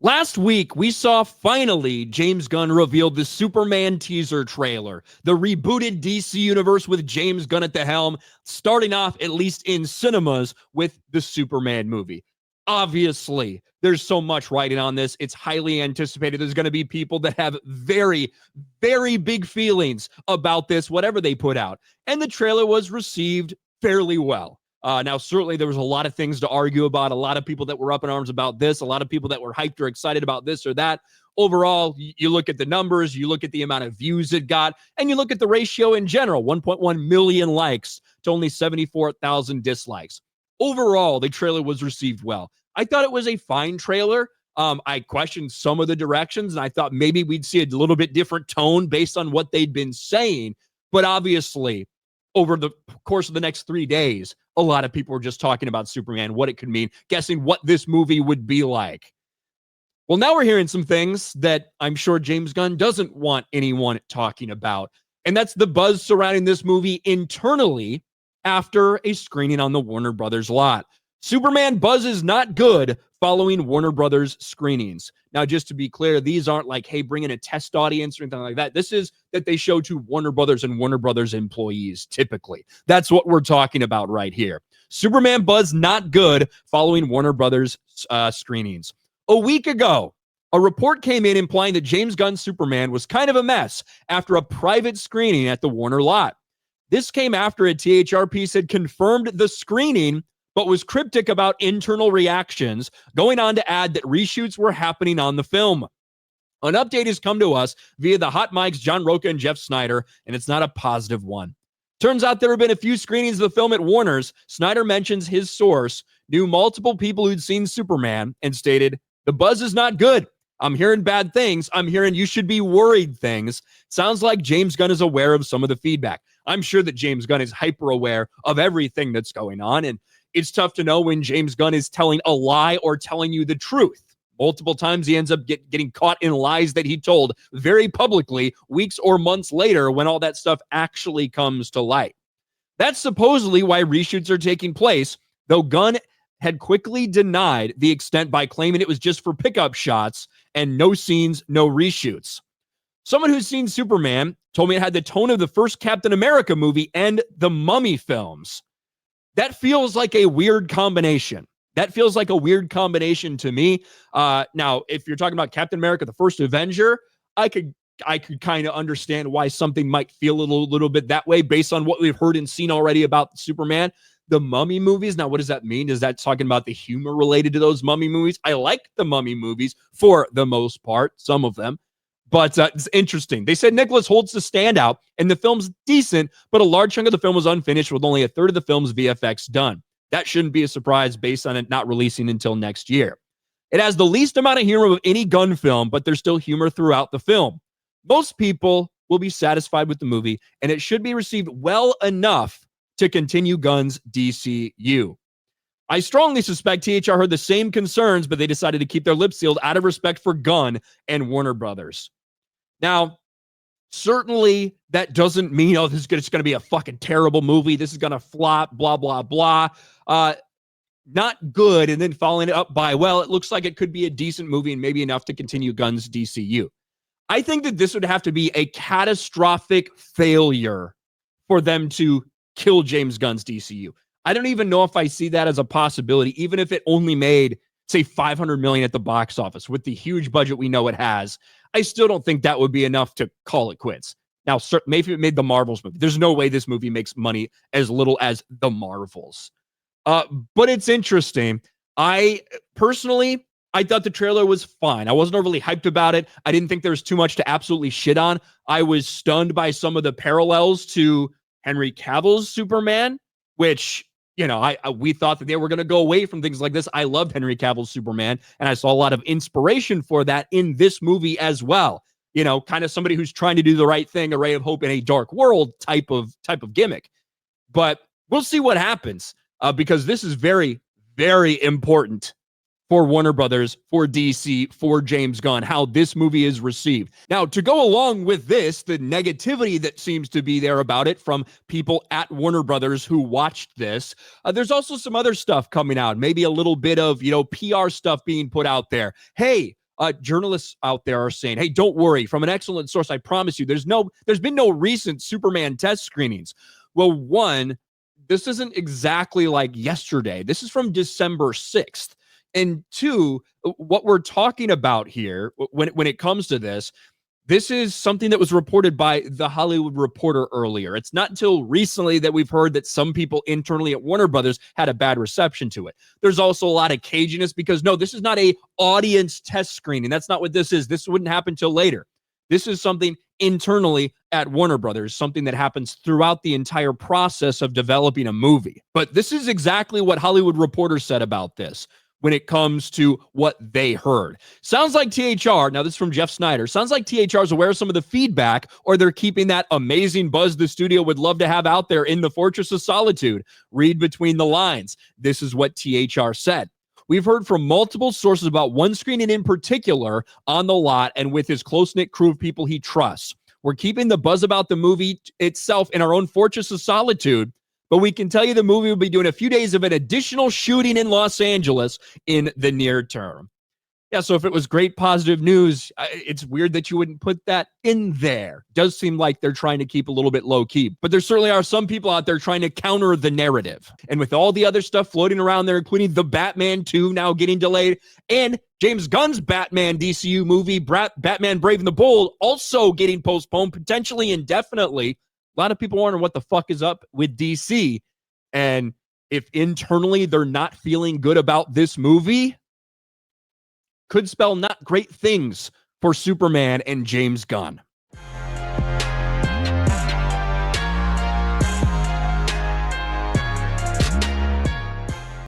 Last week, we saw finally James Gunn reveal the Superman teaser trailer, the rebooted DC universe with James Gunn at the helm, starting off, at least in cinemas, with the Superman movie. Obviously, there's so much writing on this. It's highly anticipated. There's going to be people that have very, very big feelings about this, whatever they put out. And the trailer was received fairly well. Now, certainly there was a lot of things to argue about, a lot of people that were up in arms about this, a lot of people that were hyped or excited about this or that. Overall, you look at the numbers, you look at the amount of views it got, and you look at the ratio in general, 1.1 million likes to only 74,000 dislikes. Overall, the trailer was received well. I thought it was a fine trailer. I questioned some of the directions, and I thought maybe we'd see a little bit different tone based on what they'd been saying. But obviously, over the course of the next 3 days, a lot of people were just talking about Superman, what it could mean, guessing what this movie would be like. Well, now we're hearing some things that I'm sure James Gunn doesn't want anyone talking about. And that's the buzz surrounding this movie internally after a screening on the Warner Brothers lot. Superman buzz is not good following Warner Brothers screenings. Now, just to be clear, these aren't like, hey, bring in a test audience or anything like that. This is that they show to Warner Brothers and Warner Brothers employees, typically. That's what we're talking about right here. Superman buzz not good following Warner Brothers screenings. A week ago, a report came in implying that James Gunn's Superman was kind of a mess after a private screening at the Warner lot. This came after a THR piece had confirmed the screening, but was cryptic about internal reactions, going on to add that reshoots were happening on the film. An update has come to us via the Hot Mics, John Roca and Jeff Snyder, and it's not a positive one. Turns out there have been a few screenings of the film at Warner's. Snyder mentions his source knew multiple people who'd seen Superman and stated, "The buzz is not good. I'm hearing bad things. I'm hearing you should be worried things." Sounds like James Gunn is aware of some of the feedback. I'm sure that James Gunn is hyper aware of everything that's going on, and it's tough to know when James Gunn is telling a lie or telling you the truth. Multiple times he ends up getting caught in lies that he told very publicly weeks or months later when all that stuff actually comes to light. That's supposedly why reshoots are taking place, though Gunn had quickly denied the extent by claiming it was just for pickup shots and no scenes, no reshoots. Someone who's seen Superman told me it had the tone of the first Captain America movie and the Mummy films. That feels like a weird combination. That feels like a weird combination to me. Now, if you're talking about Captain America, the first Avenger, I could kind of understand why something might feel a little bit that way based on what we've heard and seen already about Superman. The Mummy movies, now what does that mean? Is that talking about the humor related to those Mummy movies? I like the Mummy movies for the most part, some of them. But it's interesting. They said Nicholas Holt's the standout, and the film's decent, but a large chunk of the film was unfinished with only a third of the film's VFX done. That shouldn't be a surprise based on it not releasing until next year. It has the least amount of humor of any Gunn film, but there's still humor throughout the film. Most people will be satisfied with the movie, and it should be received well enough to continue Gunn's DCU. I strongly suspect THR heard the same concerns, but they decided to keep their lips sealed out of respect for Gunn and Warner Brothers. Now, certainly that doesn't mean, oh, this is going to be a fucking terrible movie. This is going to flop, blah, blah, blah. Not good. And then following it up by, well, it looks like it could be a decent movie and maybe enough to continue Gunn's DCU. I think that this would have to be a catastrophic failure for them to kill James Gunn's DCU. I don't even know if I see that as a possibility, even if it only made, say, $500 million at the box office with the huge budget we know it has. I still don't think that would be enough to call it quits. Now, maybe it made the Marvels movie. There's no way this movie makes money as little as the Marvels. But it's interesting. I thought the trailer was fine. I wasn't overly hyped about it. I didn't think there was too much to absolutely shit on. I was stunned by some of the parallels to Henry Cavill's Superman, which, you know, we thought that they were going to go away from things like this. I loved Henry Cavill's Superman, and I saw a lot of inspiration for that in this movie as well. You know, kind of somebody who's trying to do the right thing, a ray of hope in a dark world type of gimmick. But we'll see what happens because this is very, very important for Warner Brothers, for DC, for James Gunn, how this movie is received. Now, to go along with this, the negativity that seems to be there about it from people at Warner Brothers who watched this, there's also some other stuff coming out, maybe a little bit of, PR stuff being put out there. Hey, journalists out there are saying, hey, don't worry, from an excellent source, I promise you, there's been no recent Superman test screenings. Well, one, this isn't exactly like yesterday. This is from December 6th. And two, what we're talking about here when it comes to this is something that was reported by The Hollywood Reporter earlier. It's not until recently that we've heard that some people internally at Warner Brothers had a bad reception to it. There's also a lot of caginess because, no, this is not a audience test screening. That's not what this is. This wouldn't happen till later. This is something internally at Warner Brothers, something that happens throughout the entire process of developing a movie. But this is exactly what Hollywood Reporter said about this when it comes to what they heard. Sounds like THR, now this is from Jeff Snyder, sounds like THR is aware of some of the feedback, or they're keeping that amazing buzz the studio would love to have out there in the Fortress of Solitude. Read between the lines. This is what THR said. We've heard from multiple sources about one screening in particular on the lot and with his close-knit crew of people he trusts. We're keeping the buzz about the movie itself in our own Fortress of Solitude, but we can tell you the movie will be doing a few days of an additional shooting in Los Angeles in the near term. Yeah, so if it was great positive news, it's weird that you wouldn't put that in there. Does seem like they're trying to keep a little bit low key, but there certainly are some people out there trying to counter the narrative. And with all the other stuff floating around there, including the Batman 2 now getting delayed, and James Gunn's Batman DCU movie, Batman Brave and the Bold, also getting postponed, potentially indefinitely. A lot of people wondering what the fuck is up with DC. And if internally they're not feeling good about this movie, could spell not great things for Superman and James Gunn.